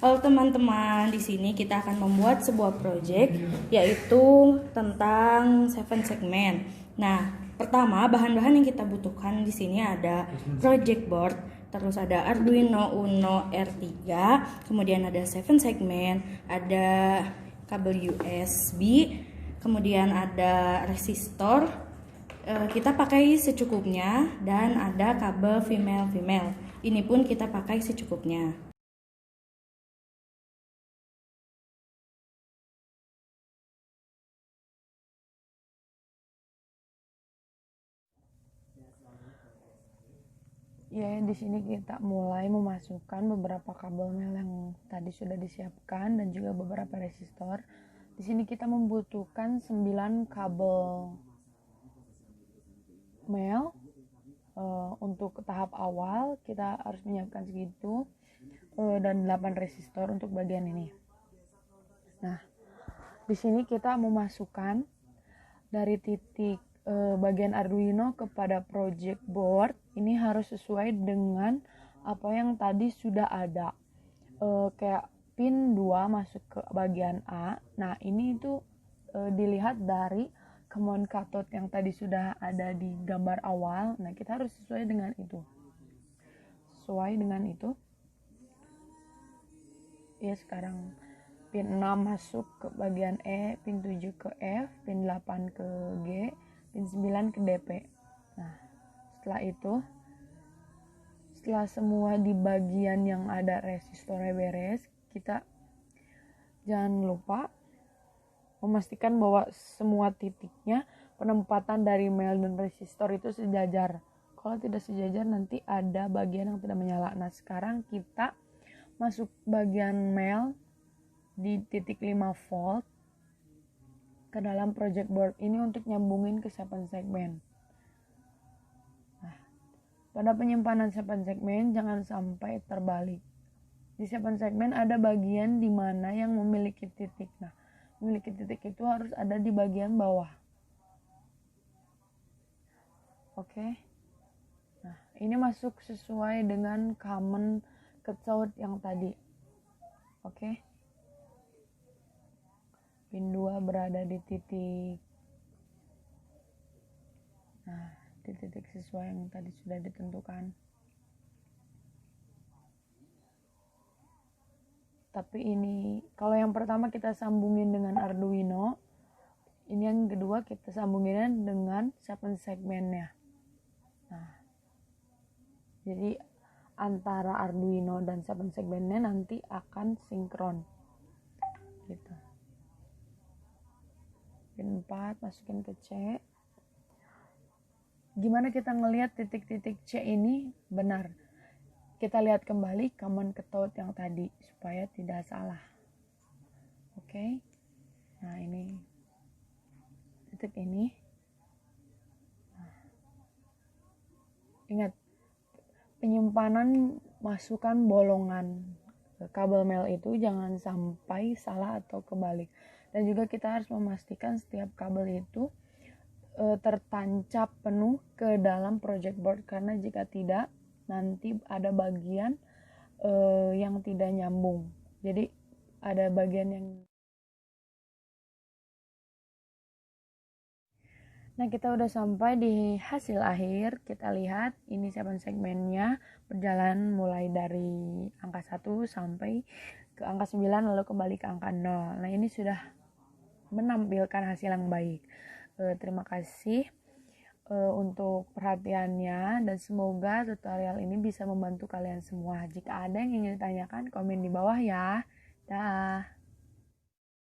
Halo teman-teman, di sini kita akan membuat sebuah project yaitu tentang 7 segmen. Nah, pertama bahan-bahan yang kita butuhkan di sini ada project board, terus ada Arduino Uno R3, kemudian ada 7 segmen, ada kabel USB, kemudian ada resistor. Kita pakai secukupnya dan ada kabel female. Ini pun kita pakai secukupnya. Ya, di sini kita mulai memasukkan beberapa kabel mel yang tadi sudah disiapkan dan juga beberapa resistor. Di sini kita membutuhkan 9 kabel mel. Untuk tahap awal kita harus menyiapkan segitu, dan 8 resistor untuk bagian ini. Nah, di sini kita memasukkan dari titik bagian Arduino kepada project board. Ini harus sesuai dengan apa yang tadi sudah ada, kayak pin 2 masuk ke bagian A. Nah, ini itu dilihat dari common cathode yang tadi sudah ada di gambar awal. Nah, kita harus sesuai dengan itu. Ya, sekarang pin 6 masuk ke bagian E, pin 7 ke F, pin 8 ke G, pin 9 ke DP. Nah, setelah semua di bagian yang ada resistornya beres, kita jangan lupa memastikan bahwa semua titiknya penempatan dari mel dan resistor itu sejajar. Kalau tidak sejajar nanti ada bagian yang tidak menyala. Nah, sekarang kita masuk bagian mel di titik 5 volt ke dalam project board ini untuk nyambungin ke 7 segmen. Nah, pada penyimpanan 7 segmen jangan sampai terbalik. Di 7 segmen ada bagian di mana yang memiliki titik. Nah, memiliki titik itu harus ada di bagian bawah. Oke. Nah, ini masuk sesuai dengan common cathode yang tadi. Oke. Pin 2 berada di titik. Nah, di titik sesuai yang tadi sudah ditentukan. Tapi ini, kalau yang pertama kita sambungin dengan Arduino, ini yang kedua kita sambungin dengan 7 segmennya. Nah, jadi antara Arduino dan 7 segmennya nanti akan sinkron. Gitu. Pin 4 masukin ke C. Gimana kita ngelihat titik-titik C ini benar? Kita lihat kembali common cathode yang tadi supaya tidak salah. Oke. Nah, ini titik ini. Nah, ingat, penyimpanan masukkan bolongan kabel mel itu jangan sampai salah atau kebalik. Dan juga kita harus memastikan setiap kabel itu tertancap penuh ke dalam project board, karena jika tidak nanti ada bagian yang tidak nyambung. Jadi ada bagian yang Nah, kita udah sampai di hasil akhir. Kita lihat ini 7 segmennya berjalan mulai dari angka 1 sampai ke angka 9 lalu kembali ke angka 0. Nah, ini sudah menampilkan hasil yang baik. Terima kasih untuk perhatiannya dan semoga tutorial ini bisa membantu kalian semua. Jika ada yang ingin ditanyakan, komen di bawah ya. Dah.